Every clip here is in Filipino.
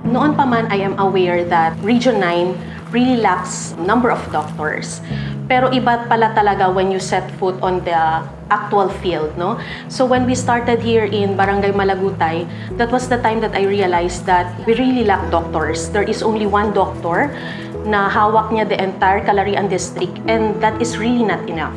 Noon pa man, I am aware that Region 9 really lacks number of doctors. Pero iba pala talaga when you set foot on the actual field, no? So when we started here in Barangay Malagutay, that was the time that I realized that we really lack doctors. There is only one doctor na hawak niya the entire Calarian district, and that is really not enough.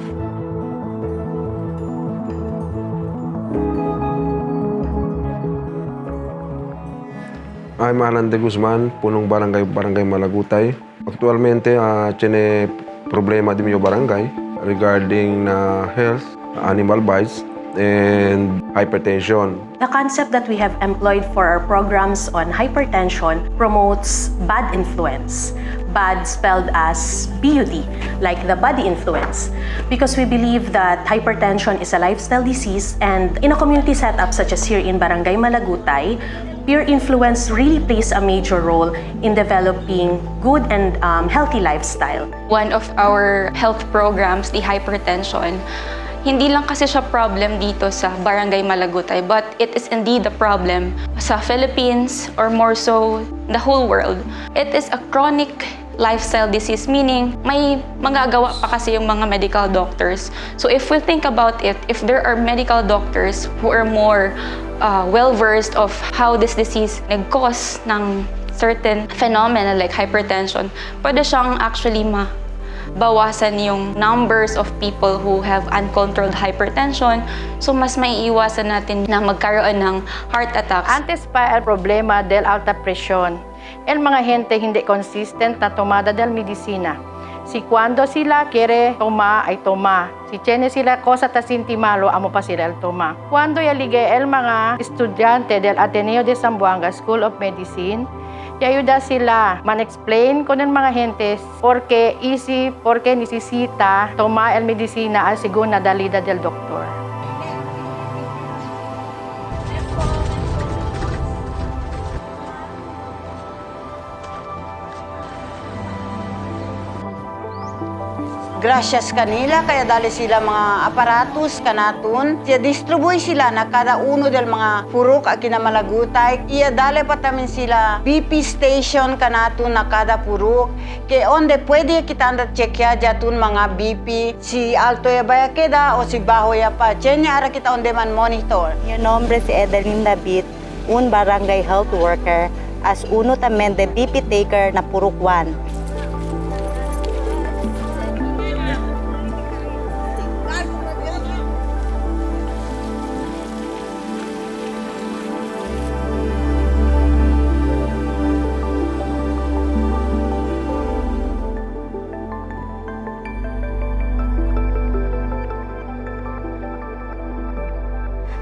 I'm Alan de Guzman, punong Barangay Malagutay. Actualmente, tiene problema din yung barangay regarding health, animal bites, and hypertension. The concept that we have employed for our programs on hypertension promotes bad influence. Bad spelled as BUD, like the body influence. Because we believe that hypertension is a lifestyle disease, and in a community setup such as here in Barangay Malagutay, peer influence really plays a major role in developing good and healthy lifestyle. One of our health programs, the hypertension, hindi lang kasi siya problem dito sa Barangay Malagutay, but it is indeed a problem sa Philippines or more so the whole world. It is a chronic lifestyle disease, meaning may magagawa pa kasi yung mga medical doctors. So if we think about it, if there are medical doctors who are more well-versed of how this disease nag-cause ng certain phenomena like hypertension, pwede siyang actually bawasan yung numbers of people who have uncontrolled hypertension. So mas maiiwasan natin na magkaroon ng heart attacks. Antes pa el problema del alta presión, el mga gente hindi consistent na tomada del medicina. Si cuando sila quiere toma ay toma. Si tiene sila cosa ta sinti malo, amo pa sila el toma. Cuando yaligay el mga estudyante del Ateneo de Zamboanga School of Medicine, ayuda sila man-explain con el mga gentes porque necesita toma el medicina al según na dalida del doktor. Gracias kanila, kaya dali sila mga aparatus kanaton. Siya distribui sila na kada uno del mga purok a kinamalagutay. Iya dali patamin sila BP station kanaton na kada purok. Kaya onde pwede kita anda checkya jatun mga BP. Si alto ya baya queda o si bajo ya pa. Chenya ara kita onde man monitor. Mi nombre es Edelyn David, un barangay health worker, as uno también de BP taker na Purok 1.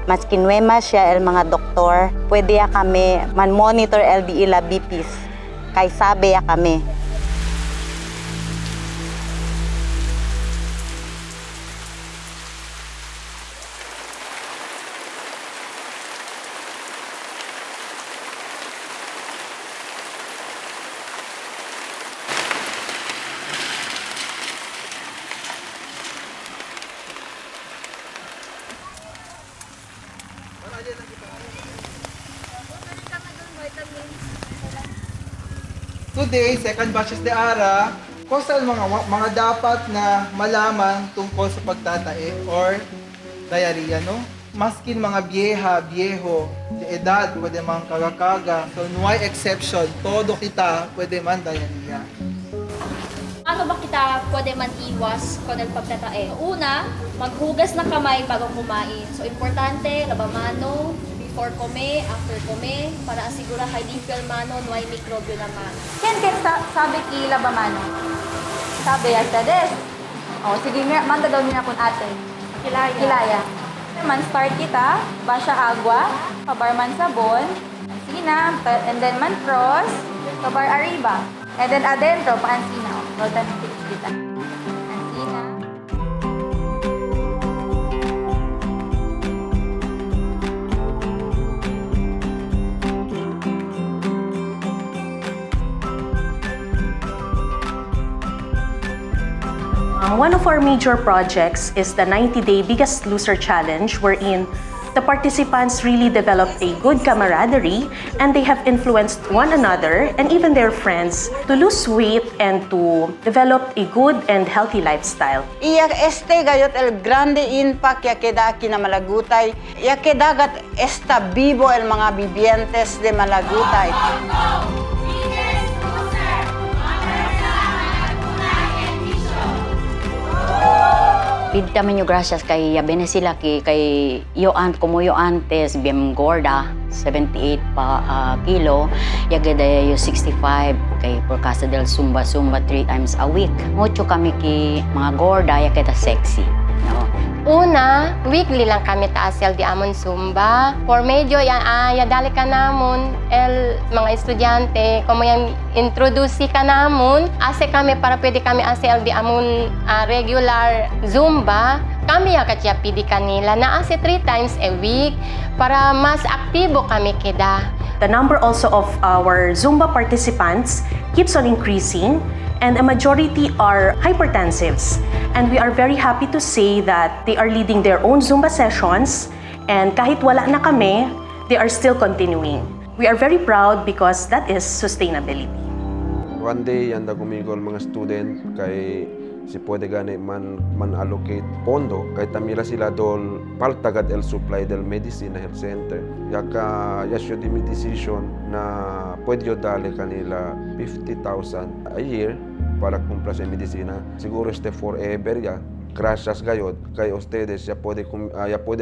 Mas kinuwema siya el mga doktor, pwede ya kami man-monitor LDE la BPs, kay sabi ya kami. Today, second batches de ARA, kung saan mga dapat na malaman tungkol sa pagtatae or diarrhea, no? Maskin mga vieho, de edad, pwede man kagakaga. So, no exception, todo kita pwede man diarrhea. Ano ba kita pwede man iwas kung pagtatae? Una, maghugas ng kamay bago kumain. So, importante, labamano, before kome, after kome, para asigura kay di mano, no ay mikrobyo naman. Ken sabi ki labamano. Sabi ya des. Oh, sige nga, manda daw niya kun ate. Kilaya. Man start kita, basya agua, kabar man sabon. Sige na, and then man cross, kabar arriba. And then adentro, paansina. Rotan kita. Ansina. One of our major projects is the 90-Day Biggest Loser Challenge, wherein The participants really developed a good camaraderie and they have influenced one another and even their friends to lose weight and to develop a good and healthy lifestyle. Iya este gayot el grande impact ya queda Kinamalagutay, ya quedagat esta vivo el mga vivientes de Malagutay. Pidta man yung gracias kay Yabene sila kay yo como yo antes bien gorda 78 pa kilo yagada yo 65 kay por casa del Zumba 3 times a week. Mucho kami ki mga gorda ya kita sexy. No? Una, weekly lang kami taasel di amon Zumba. Por medyo ya dali ka namon el mga estudyante como yang introduce ka namon ase kami para pwede kami asel di amon regular Zumba. Kami ya katya pidi kanila na ase 3 times a week para mas aktibo kami kida. The number also of our Zumba participants keeps on increasing and a majority are hypertensives. And we are very happy to say that they are leading their own Zumba sessions and kahit wala na kami, they are still continuing. We are very proud because that is sustainability. One day, yanda gumigol mga student kay si pwede gani man allocate pondo kay tamira sila dol paltagad el supply del medicine health center. Yaka yasyo di decision na pwede yo dali kanila 50,000 a year para kumpla sa medisina. Siguro este forever ya. Gracias gayod kay ustedes ya puede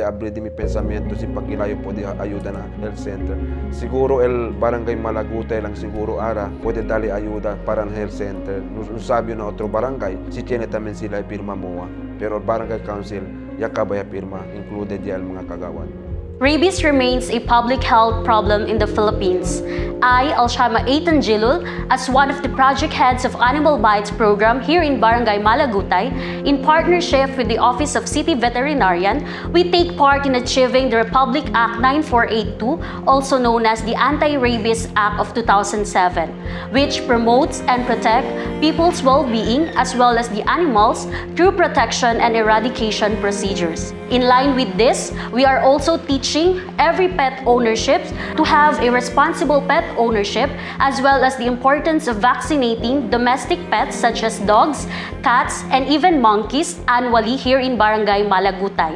abrir mi pensamiento si pakilayo puede ayuda na health center. Siguro el barangay Malagutay lang siguro ara puede dali ayuda para ang health center. No sabi na otro barangay si tiene también sila pirma moa. Pero barangay council ya kabaya pirma included ya mga kagawan. Rabies remains a public health problem in the Philippines. I, Alshama Aitanjilul, as one of the project heads of Animal Bites program here in Barangay Malagutay, in partnership with the Office of City Veterinarian, we take part in achieving the Republic Act 9482, also known as the Anti-Rabies Act of 2007, which promotes and protects people's well-being as well as the animals through protection and eradication procedures. In line with this, we are also teaching every pet ownership to have a responsible pet ownership as well as the importance of vaccinating domestic pets such as dogs, cats, and even monkeys annually here in Barangay Malagutay.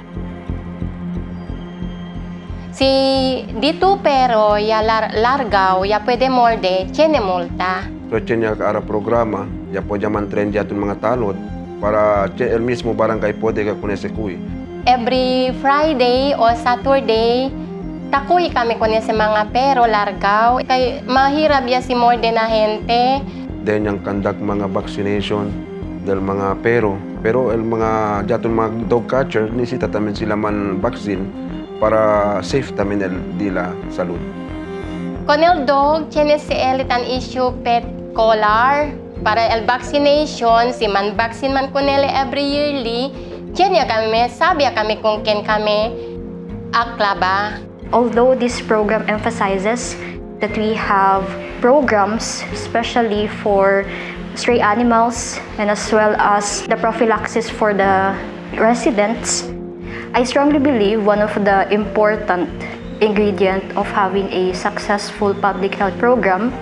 Si dito pero ya largaw ya pwede morde tiene multa. So tiene ara programa ya pwede man trend ya mga tanod para el mismo barangay pwede ka kunese kuy. Every Friday o Saturday, takoy kami kunya sa mga pero largaw. Kay mahirap ya si morde na gente. Then yung conduct mga vaccination del mga pero el mga jaton mga dog catcher nisita tamen sila man vaccine para safe tamen el dila salud. Con el dog tiene si elitan issue pet collar para el vaccination si man vaccine man kunele every yearly. Diyan kami, sabi kami kung ken kami aklaba. Although this program emphasizes that we have programs especially for stray animals and as well as the prophylaxis for the residents, I strongly believe one of the important ingredient of having a successful public health program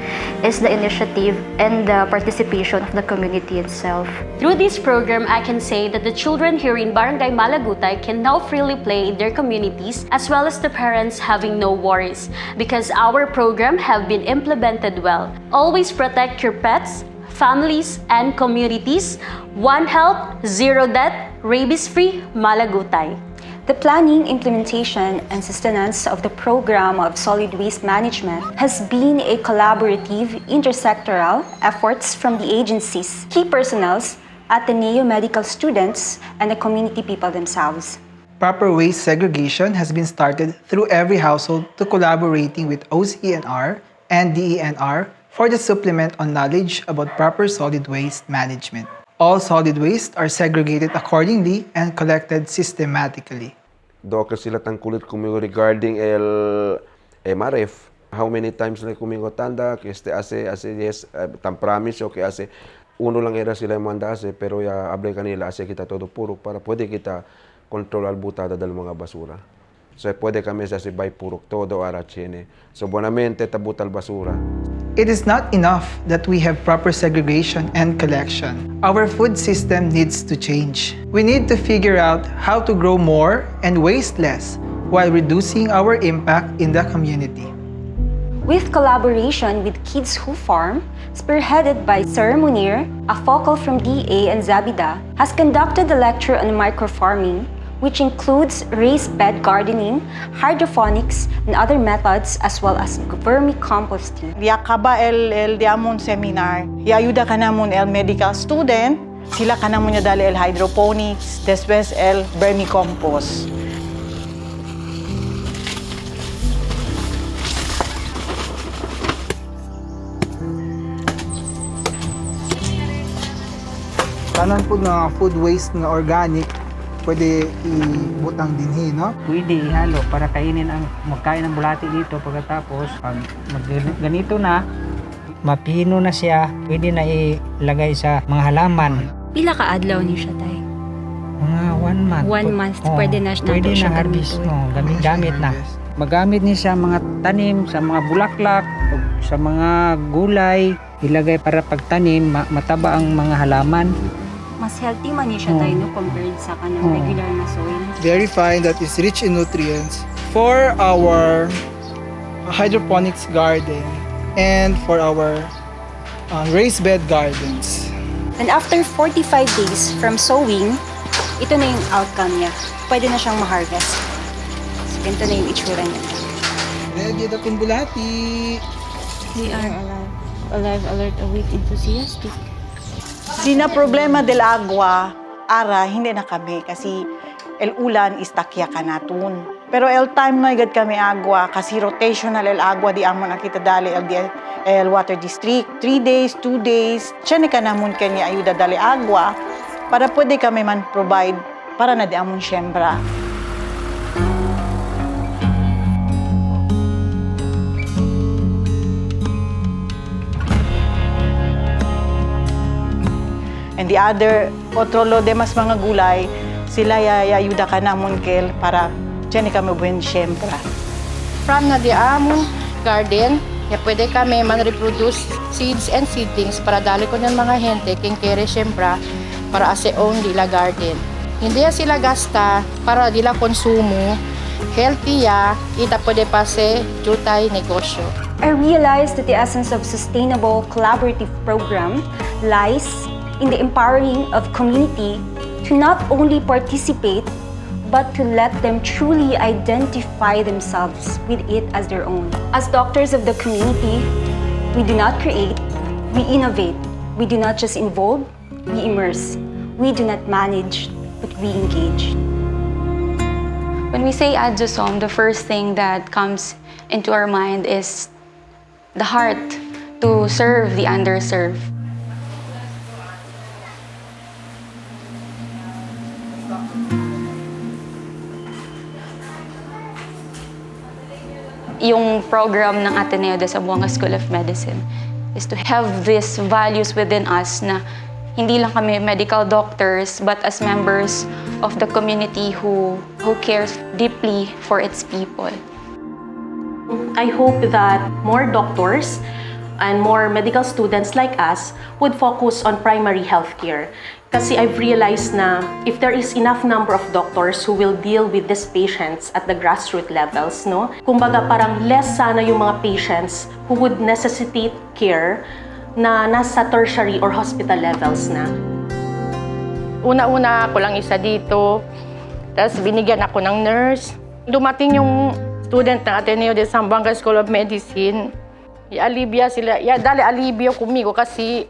is the initiative and the participation of the community itself. Through this program, I can say that the children here in Barangay Malagutay can now freely play in their communities as well as the parents having no worries because our program have been implemented well. Always protect your pets, families, and communities. One health, zero death, rabies-free Malagutay. The planning, implementation, and sustenance of the program of solid waste management has been a collaborative, intersectoral efforts from the agencies, key personnels, Ateneo medical students, and the community people themselves. Proper waste segregation has been started through every household to collaborating with OCNR and DENR for the supplement on knowledge about proper solid waste management. All solid waste are segregated accordingly and collected systematically. Doka sila tangkulit kumigo regarding el MRF. How many times na kumigo tanda, que hace yes, tan promise o que hace uno lang era sila manda hace, pero ya abre kanila hace kita todo puro para pwede kita kontrol al butada del mga basura. So puede kami sa sibay purok todo ara tiene. So buenamente tabutal basura. It is not enough that we have proper segregation and collection. Our food system needs to change. We need to figure out how to grow more and waste less while reducing our impact in the community. With collaboration with Kids Who Farm, spearheaded by Sir Munir, a focal from DA and Zabida, has conducted a lecture on microfarming, which includes raised bed gardening, hydroponics, and other methods, as well as vermicomposting. Yakaba el diamond seminar, iayuda ka namon el medical student, sila ka namon niya dali el hydroponics, después el vermicompost. Tanan po na food waste na organic, pwede ibutang dinhi, no? Pwede ihalo para kainin ang magkain ng bulati dito pagkatapos pag ganito na mapino na siya, pwede na ilagay sa mga halaman. Pila ka adlaw ni siya, tay? Mga 1 month. 1 month, pwede na siya pwede na harvest, gamit na. Magamit ni sa mga tanim, sa mga bulaklak, o sa mga gulay, ilagay para pagtanim, mataba ang mga halaman. Mas healthy man ni siya, tay, no, compared sa kanang regular na soil. Very fine, that is rich in nutrients for our hydroponics garden and for our raised bed gardens. And after 45 days from sowing, ito na yung outcome niya. Pwede na siyang ma-harvest. So, ganito na yung itsura niya. Ready na itong bulati. We are alive, alert, awake, enthusiastic. Sina problema del agua, ara, hindi na kami kasi el ulan is takya kanatun. Pero el time na igad kami agua kasi rotational el agua di amon nakita dali el water district. 3 days, 2 days, tiyan ka namun kanya ayuda dali agua para pwede kami man provide para na di amon siyembra. And the other, otro lo demás mga gulay, sila ayuda ka namon kel para tiyan kami buhen siyembra. From na di amon garden, ya pwede kami man-reproduce seeds and seedlings para dali ko ng mga hente king kere siyembra para ase own dila garden. Hindi sila gasta para dila konsumo, healthy ya, ita pwede pa se jutay negosyo. I realized that the essence of sustainable collaborative program lies in the empowering of community to not only participate, but to let them truly identify themselves with it as their own. As doctors of the community, we do not create, we innovate. We do not just involve, we immerse. We do not manage, but we engage. When we say Adjusum, the first thing that comes into our mind is the heart to serve the underserved. Yung program ng Ateneo de Zamboanga School of Medicine is to have these values within us na hindi lang kami medical doctors but as members of the community who cares deeply for its people. I hope that more doctors and more medical students like us would focus on primary healthcare. Kasi I've realized na if there is enough number of doctors who will deal with these patients at the grassroots levels, no? Kumbaga parang less sana yung mga patients who would necessitate care na nasa tertiary or hospital levels na. Una-una ako lang isa dito, tapos binigyan ako ng nurse. Dumating yung student ng Ateneo de Zamboanga School of Medicine. I-alibya sila, dali alibyo kumigo kasi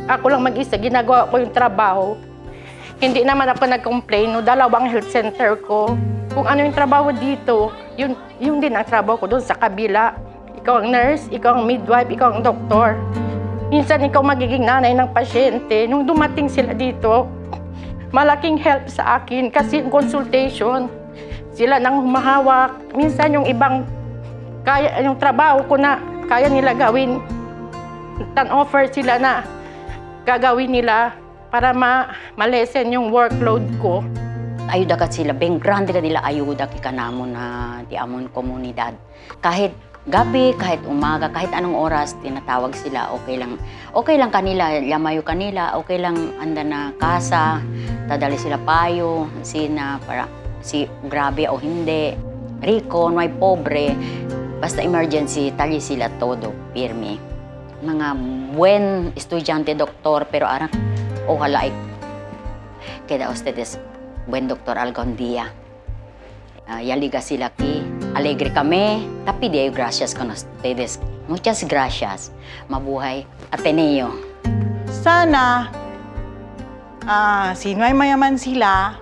ako lang mag-isa, ginagawa ko yung trabaho. Hindi naman ako nag-complain, no, dalawang health center ko. Kung ano yung trabaho dito, yun din ang trabaho ko doon sa kabila. Ikaw ang nurse, ikaw ang midwife, ikaw ang doktor. Minsan ikaw magiging nanay ng pasyente. Nung dumating sila dito, malaking help sa akin kasi yung consultation, sila nang humahawak. Minsan yung ibang, yung trabaho ko na kaya nila gawin, tan-offer sila na gagawin nila para ma-lessen yung workload ko. ayuda ka sila, beng grande ka nila ayuda kika namon na di amon komunidad. Kahit gabi, kahit umaga, kahit anong oras, tinatawag sila, okay lang kanila, lamayo kanila, okay lang anda na kasa, tadali sila payo, sina para si grabe o hindi, rico, may pobre, basta emergency, tali sila todo, pirmi. Mga buen estudyante, doktor, pero arang, ojalá queda ustedes buen doctor algún día. Yaliga sila ki, alegre kami, tapi de gracias con ustedes. Muchas gracias. Mabuhay Ateneo. Sana, sino ay mayaman sila,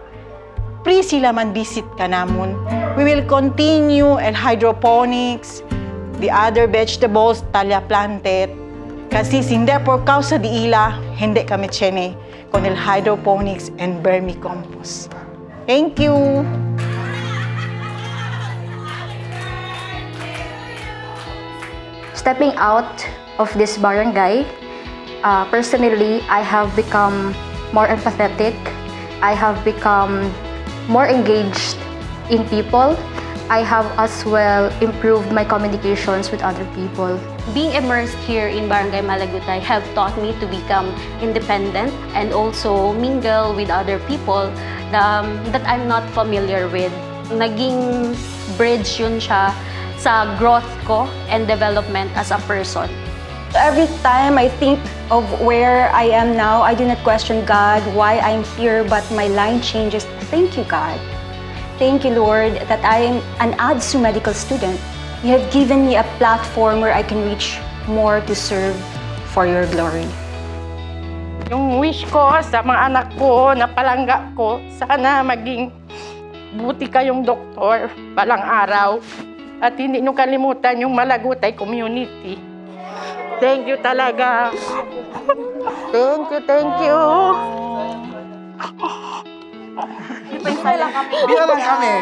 free sila man visit ka namon. We will continue el hydroponics, the other vegetables, talya planted. Kasi hindi por causa di ila, hindi kami tiene con el hydroponics and vermicompost. Thank you. Stepping out of this barangay, personally, I have become more empathetic. I have become more engaged in people. I have as well improved my communications with other people. Being immersed here in Barangay Malagutay have taught me to become independent and also mingle with other people that I'm not familiar with. Naging bridge yun siya sa growth ko and development as a person. Every time I think of where I am now, I do not question God, why I'm here, but my line changes. Thank you, God. Thank you, Lord, that I am an ADSU medical student. You have given me a platform where I can reach more to serve for your glory. Yung wish ko sa mga anak ko, na palangga ko, sana maging buti kayong doktor balang araw. At hindi nyo kalimutan yung Malagutay community. Thank you talaga. Thank you. Bilang kami.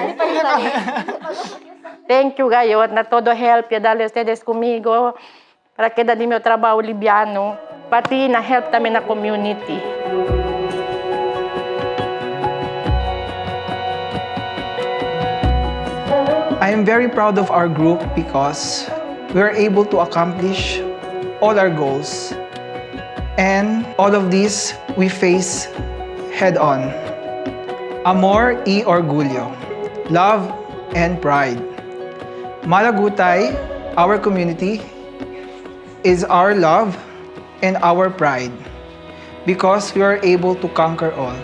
Thank you kayo na todo help ya dali ustedes conmigo para que dali meu trabaho liviano. Pati na help namin na community. I am very proud of our group because we are able to accomplish all our goals. And all of this we face head on. Amor y orgullo, love and pride. Malagutay, our community, is our love and our pride because we are able to conquer all.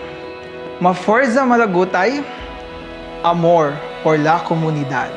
Maforza Malagutay, amor por la comunidad.